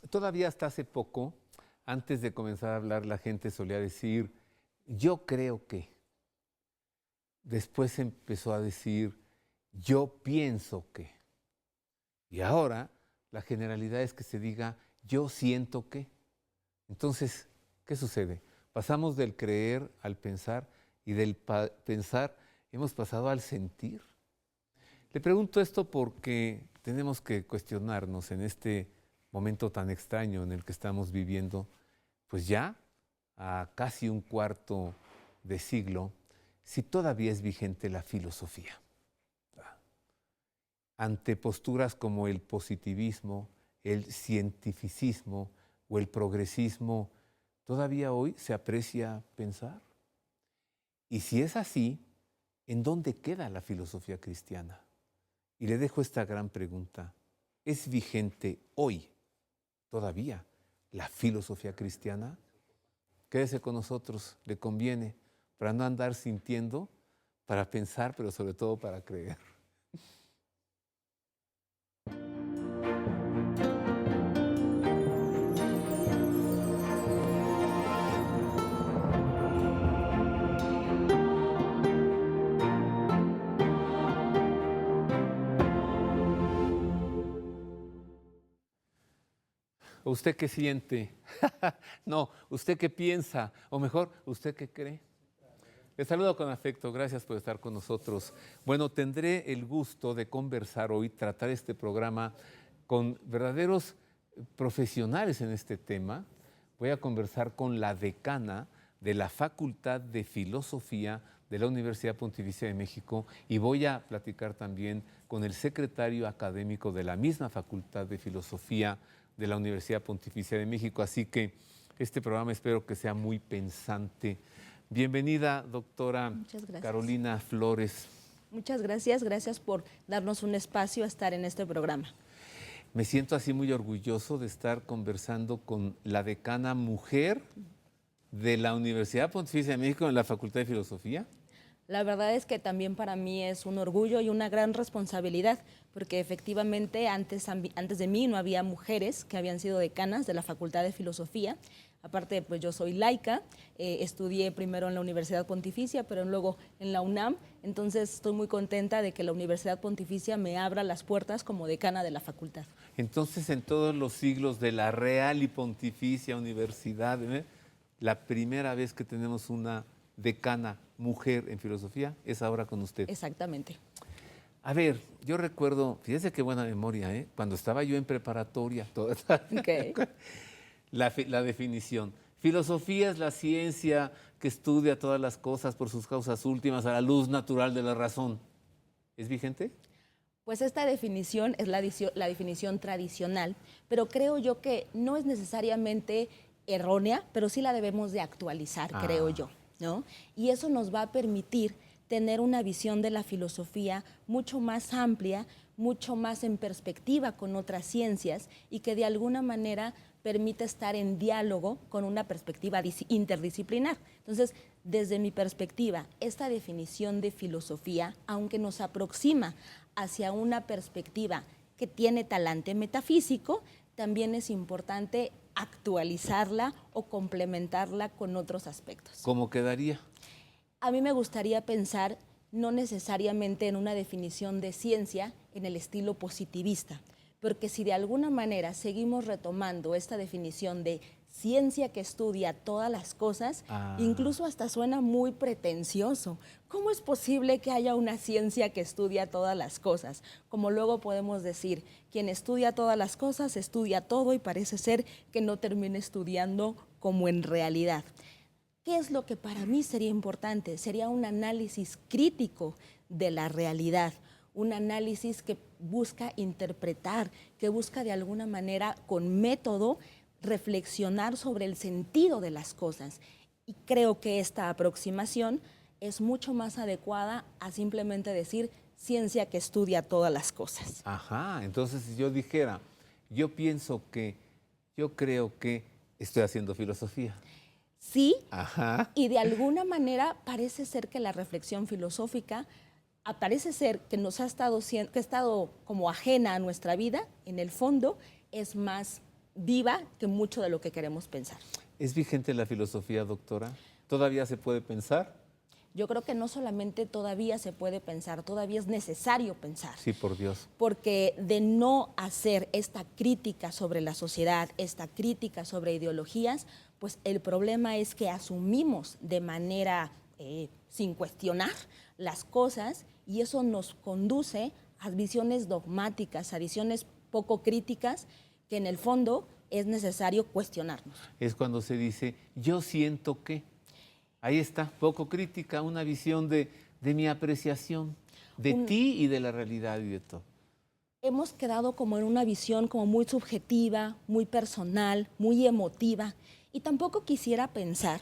todavía hasta hace poco, antes de comenzar a hablar, la gente solía decir, yo creo que. Después empezó a decir, yo pienso que. Y ahora la generalidad es que se diga, yo siento que. Entonces, ¿qué sucede? Pasamos del creer al pensar y del pensar hemos pasado al sentir. Le pregunto esto porque tenemos que cuestionarnos en este momento tan extraño en el que estamos viviendo, pues ya a casi un cuarto de siglo, si todavía es vigente la filosofía. Ante posturas como el positivismo, el cientificismo o el progresismo, ¿todavía hoy se aprecia pensar? Y si es así, ¿en dónde queda la filosofía cristiana? Y le dejo esta gran pregunta. ¿Es vigente hoy todavía la filosofía cristiana? Quédese con nosotros, le conviene, para no andar sintiendo, para pensar, pero sobre todo para creer. ¿Usted qué siente? No, ¿usted qué piensa? O mejor, ¿usted qué cree? Le saludo con afecto, gracias por estar con nosotros. Bueno, tendré el gusto de conversar hoy, tratar este programa con verdaderos profesionales en este tema. Voy a conversar con la decana de la Facultad de Filosofía de la Universidad Pontificia de México y voy a platicar también con el secretario académico de la misma Facultad de Filosofía de la Universidad Pontificia de México. Así que este programa espero que sea muy pensante. Bienvenida, doctora Carolina Flores. Muchas gracias, gracias por darnos un espacio a estar en este programa. Me siento así muy orgulloso de estar conversando con la decana mujer de la Universidad Pontificia de México en la Facultad de Filosofía. La verdad es que también para mí es un orgullo y una gran responsabilidad, porque efectivamente antes de mí no había mujeres que habían sido decanas de la Facultad de Filosofía. Aparte, pues yo soy laica, estudié primero en la Universidad Pontificia, pero luego en la UNAM. Entonces estoy muy contenta de que la Universidad Pontificia me abra las puertas como decana de la facultad. Entonces, en todos los siglos de la Real y Pontificia Universidad, la primera vez que tenemos una decana mujer en filosofía es ahora con usted. Exactamente. A ver, yo recuerdo, fíjese qué buena memoria, cuando estaba yo en preparatoria, Okay. la definición. Filosofía es la ciencia que estudia todas las cosas por sus causas últimas a la luz natural de la razón. ¿Es vigente? Pues esta definición es la definición tradicional, pero creo yo que no es necesariamente errónea, pero sí la debemos de actualizar, creo yo, ¿no? Y eso nos va a permitir tener una visión de la filosofía mucho más amplia, mucho más en perspectiva con otras ciencias y que de alguna manera permite estar en diálogo con una perspectiva interdisciplinar. Entonces, desde mi perspectiva, esta definición de filosofía, aunque nos aproxima hacia una perspectiva que tiene talante metafísico, también es importante actualizarla o complementarla con otros aspectos. ¿Cómo quedaría? A mí me gustaría pensar no necesariamente en una definición de ciencia en el estilo positivista, porque si de alguna manera seguimos retomando esta definición de ciencia que estudia todas las cosas, incluso hasta suena muy pretencioso. ¿Cómo es posible que haya una ciencia que estudia todas las cosas? Como luego podemos decir, quien estudia todas las cosas estudia todo y parece ser que no termina estudiando como en realidad. ¿Qué es lo que para mí sería importante? Sería un análisis crítico de la realidad, un análisis que busca interpretar, que busca de alguna manera con método reflexionar sobre el sentido de las cosas. Y creo que esta aproximación es mucho más adecuada a simplemente decir ciencia que estudia todas las cosas. Ajá, entonces si yo dijera, yo creo que estoy haciendo filosofía. Sí, ajá, y de alguna manera parece ser que la reflexión filosófica parece ser que ha estado como ajena a nuestra vida, en el fondo es más viva que mucho de lo que queremos pensar. ¿Es vigente la filosofía, doctora? ¿Todavía se puede pensar? Yo creo que no solamente todavía se puede pensar, todavía es necesario pensar. Sí, por Dios. Porque de no hacer esta crítica sobre la sociedad, esta crítica sobre ideologías, pues el problema es que asumimos de manera sin cuestionar las cosas y eso nos conduce a visiones dogmáticas, a visiones poco críticas, que en el fondo es necesario cuestionarnos. Es cuando se dice, yo siento que... Ahí está, poco crítica, una visión de mi apreciación, de ti y de la realidad y de todo. Hemos quedado como en una visión como muy subjetiva, muy personal, muy emotiva, y tampoco quisiera pensar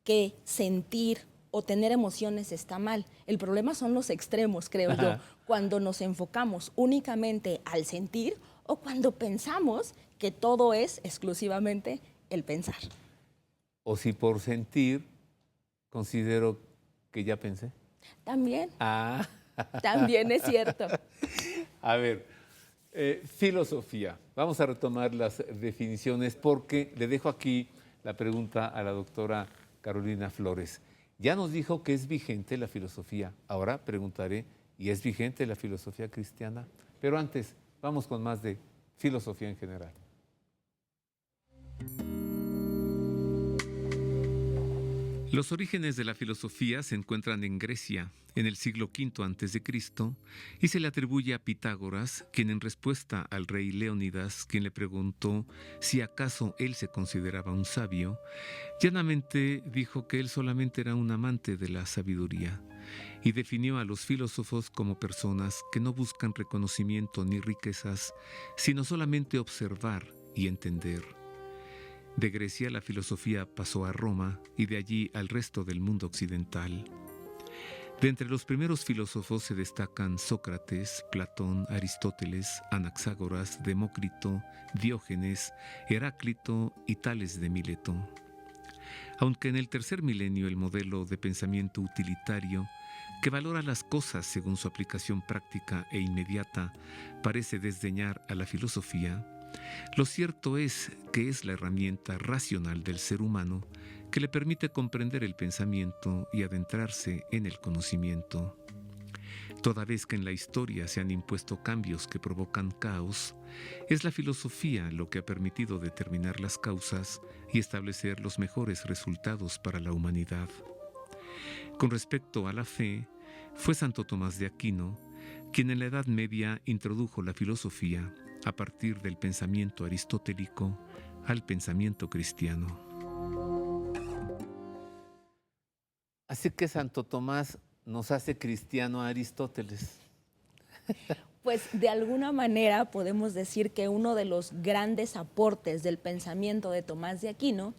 que sentir o tener emociones está mal. El problema son los extremos, creo yo, cuando nos enfocamos únicamente al sentir o cuando pensamos que todo es exclusivamente el pensar. O si por sentir considero que ya pensé. También. También es cierto. A ver, filosofía. Vamos a retomar las definiciones porque le dejo aquí la pregunta a la doctora Carolina Flores. Ya nos dijo que es vigente la filosofía. Ahora preguntaré, ¿y es vigente la filosofía cristiana? Pero antes, vamos con más de filosofía en general. Los orígenes de la filosofía se encuentran en Grecia, en el siglo V a.C., y se le atribuye a Pitágoras, quien en respuesta al rey Leónidas, quien le preguntó si acaso él se consideraba un sabio, llanamente dijo que él solamente era un amante de la sabiduría, y definió a los filósofos como personas que no buscan reconocimiento ni riquezas, sino solamente observar y entender. De Grecia la filosofía pasó a Roma y de allí al resto del mundo occidental. De entre los primeros filósofos se destacan Sócrates, Platón, Aristóteles, Anaxágoras, Demócrito, Diógenes, Heráclito y Tales de Mileto. Aunque en el tercer milenio el modelo de pensamiento utilitario, que valora las cosas según su aplicación práctica e inmediata, parece desdeñar a la filosofía, lo cierto es que es la herramienta racional del ser humano que le permite comprender el pensamiento y adentrarse en el conocimiento. Toda vez que en la historia se han impuesto cambios que provocan caos, es la filosofía lo que ha permitido determinar las causas y establecer los mejores resultados para la humanidad. Con respecto a la fe, fue Santo Tomás de Aquino quien en la Edad Media introdujo la filosofía a partir del pensamiento aristotélico al pensamiento cristiano. Así que Santo Tomás nos hace cristiano a Aristóteles. Pues de alguna manera podemos decir que uno de los grandes aportes del pensamiento de Tomás de Aquino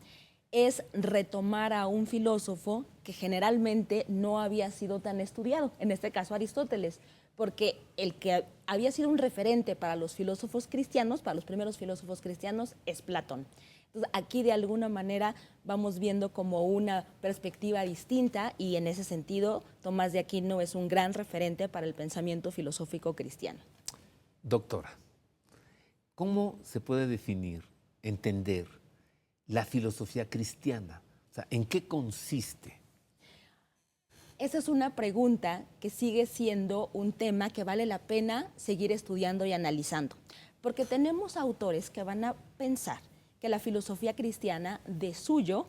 es retomar a un filósofo que generalmente no había sido tan estudiado, en este caso Aristóteles, porque el que había sido un referente para los filósofos cristianos, para los primeros filósofos cristianos, es Platón. Entonces, aquí de alguna manera vamos viendo como una perspectiva distinta y en ese sentido Tomás de Aquino es un gran referente para el pensamiento filosófico cristiano. Doctora, ¿cómo se puede definir, entender la filosofía cristiana? O sea, ¿en qué consiste? Esa es una pregunta que sigue siendo un tema que vale la pena seguir estudiando y analizando, porque tenemos autores que van a pensar que la filosofía cristiana, de suyo,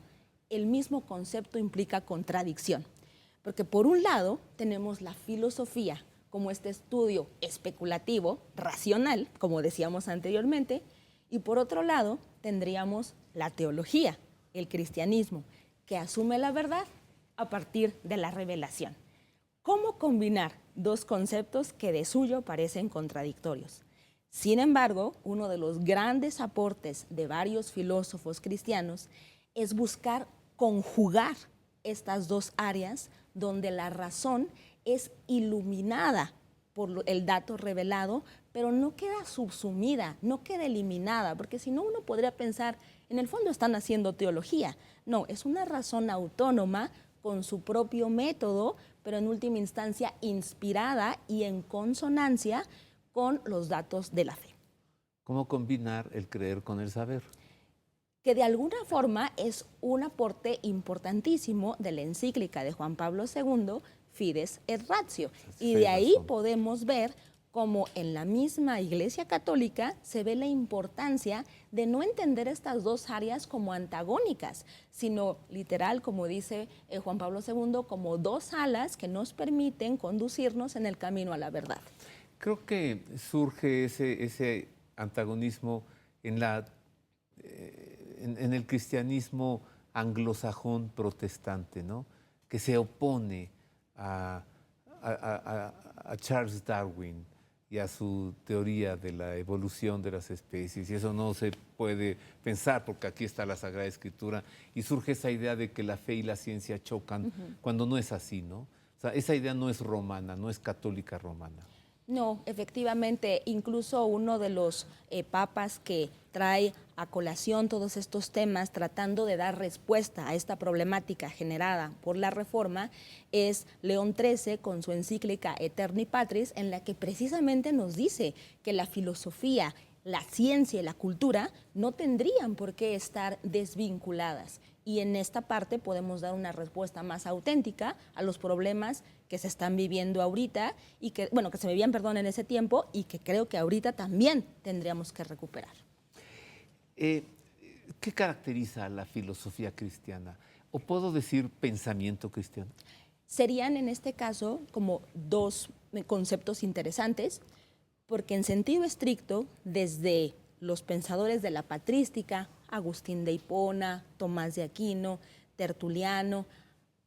el mismo concepto implica contradicción, porque por un lado tenemos la filosofía como este estudio especulativo, racional, como decíamos anteriormente, y por otro lado tendríamos la teología, el cristianismo, que asume la verdad a partir de la revelación. ¿Cómo combinar dos conceptos que de suyo parecen contradictorios? Sin embargo, uno de los grandes aportes de varios filósofos cristianos es buscar conjugar estas dos áreas donde la razón es iluminada por el dato revelado, pero no queda subsumida, no queda eliminada, porque si no uno podría pensar, en el fondo están haciendo teología. No, es una razón autónoma con su propio método, pero en última instancia inspirada y en consonancia con los datos de la fe. ¿Cómo combinar el creer con el saber? Que de alguna forma es un aporte importantísimo de la encíclica de Juan Pablo II, Fides et Ratio. Y de ahí podemos ver cómo en la misma Iglesia Católica se ve la importancia de no entender estas dos áreas como antagónicas, sino literal, como dice Juan Pablo II, como dos alas que nos permiten conducirnos en el camino a la verdad. Creo que surge ese antagonismo en el cristianismo anglosajón protestante, ¿no? Que se opone a Charles Darwin y a su teoría de la evolución de las especies, y eso no se puede pensar porque aquí está la Sagrada Escritura, y surge esa idea de que la fe y la ciencia chocan, cuando no es así, ¿no? O sea, esa idea no es romana, no es católica romana. No, efectivamente, incluso uno de los papas que trae a colación todos estos temas tratando de dar respuesta a esta problemática generada por la Reforma es León XIII con su encíclica Eterni Patris, en la que precisamente nos dice que la filosofía, la ciencia y la cultura no tendrían por qué estar desvinculadas. Y en esta parte podemos dar una respuesta más auténtica a los problemas que se están viviendo ahorita y que, bueno, que se vivían, perdón, en ese tiempo y que creo que ahorita también tendríamos que recuperar. ¿Qué caracteriza a la filosofía cristiana? ¿O puedo decir pensamiento cristiano? Serían en este caso como dos conceptos interesantes, porque en sentido estricto, desde los pensadores de la patrística, Agustín de Hipona, Tomás de Aquino, Tertuliano,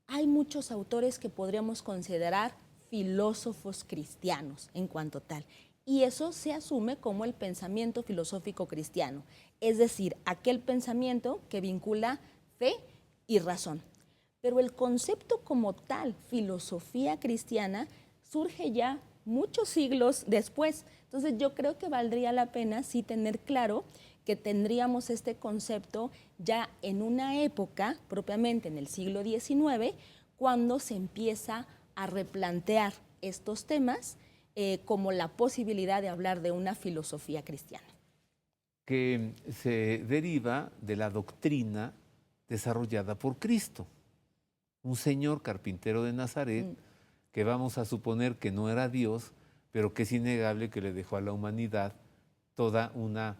hay muchos autores que podríamos considerar filósofos cristianos en cuanto tal. Y eso se asume como el pensamiento filosófico cristiano, es decir, aquel pensamiento que vincula fe y razón. Pero el concepto como tal, filosofía cristiana, surge ya muchos siglos después. Entonces yo creo que valdría la pena sí tener claro que tendríamos este concepto ya en una época, propiamente en el siglo XIX, cuando se empieza a replantear estos temas como la posibilidad de hablar de una filosofía cristiana. Que se deriva de la doctrina desarrollada por Cristo. Un señor carpintero de Nazaret, que vamos a suponer que no era Dios, pero que es innegable que le dejó a la humanidad toda una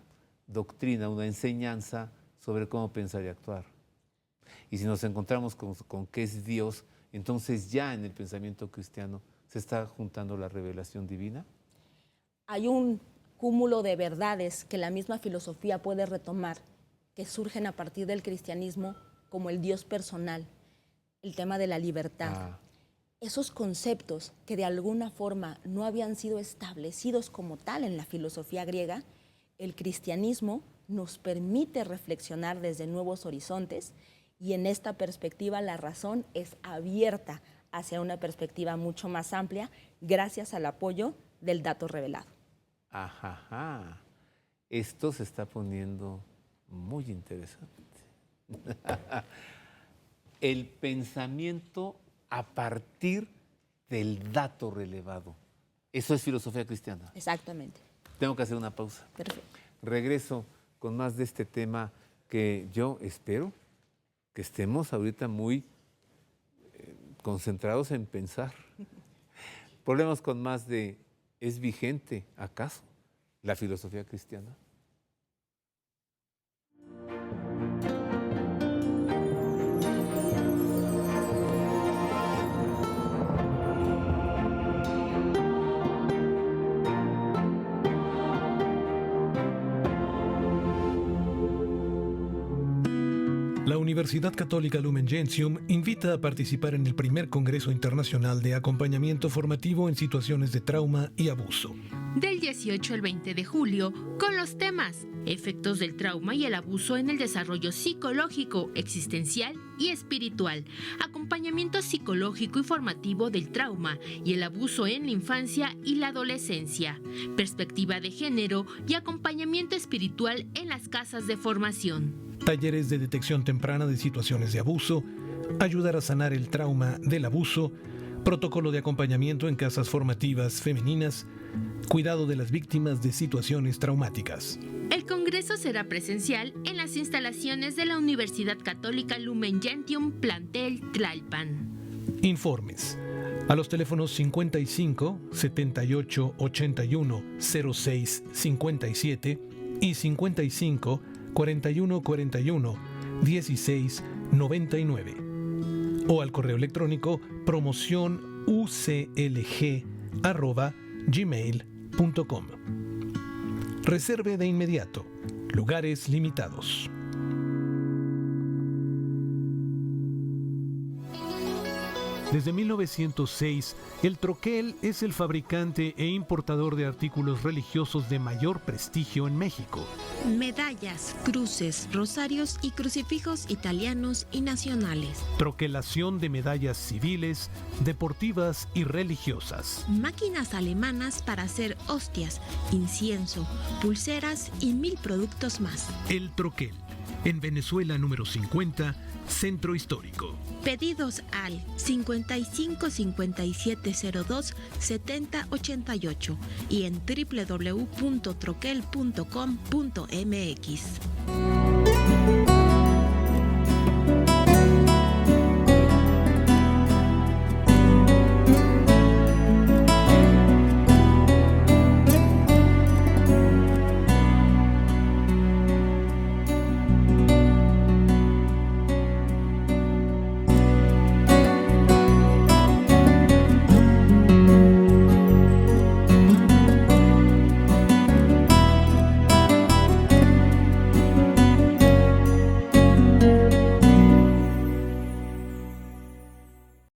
doctrina, una enseñanza sobre cómo pensar y actuar. Y si nos encontramos con que es Dios, entonces ya en el pensamiento cristiano se está juntando la revelación divina. Hay un cúmulo de verdades que la misma filosofía puede retomar, que surgen a partir del cristianismo, como el Dios personal, el tema de la libertad. Esos conceptos que de alguna forma no habían sido establecidos como tal en la filosofía griega, el cristianismo nos permite reflexionar desde nuevos horizontes, y en esta perspectiva la razón es abierta hacia una perspectiva mucho más amplia gracias al apoyo del dato revelado. Ajá, esto se está poniendo muy interesante. El pensamiento a partir del dato relevado. Eso es filosofía cristiana. Exactamente. Tengo que hacer una pausa. Perfecto. Regreso con más de este tema que yo espero que estemos ahorita muy concentrados en pensar. Volvemos con más de ¿es vigente acaso la filosofía cristiana? La Universidad Católica Lumen Gentium invita a participar en el primer Congreso Internacional de Acompañamiento Formativo en Situaciones de Trauma y Abuso. Del 18 al 20 de julio, con los temas Efectos del trauma y el abuso en el desarrollo psicológico, existencial y espiritual, acompañamiento psicológico y formativo del trauma y el abuso en la infancia y la adolescencia, perspectiva de género y acompañamiento espiritual en las casas de formación. Talleres de detección temprana de situaciones de abuso, ayudar a sanar el trauma del abuso, protocolo de acompañamiento en casas formativas femeninas, cuidado de las víctimas de situaciones traumáticas. El congreso será presencial en las instalaciones de la Universidad Católica Lumen Gentium, plantel Tlalpan. Informes a los teléfonos 55 78 81 06 57 y 55 41 41 16 99 o al correo electrónico promocionuclg@gmail.com. Reserve de inmediato. Lugares limitados. Desde 1906, el Troquel es el fabricante e importador de artículos religiosos de mayor prestigio en México. Medallas, cruces, rosarios y crucifijos italianos y nacionales. Troquelación de medallas civiles, deportivas y religiosas. Máquinas alemanas para hacer hostias, incienso, pulseras y 1000 productos más. El Troquel, en Venezuela número 50, Centro Histórico. Pedidos al 55 5702 7088 y en www.troquel.com.mx.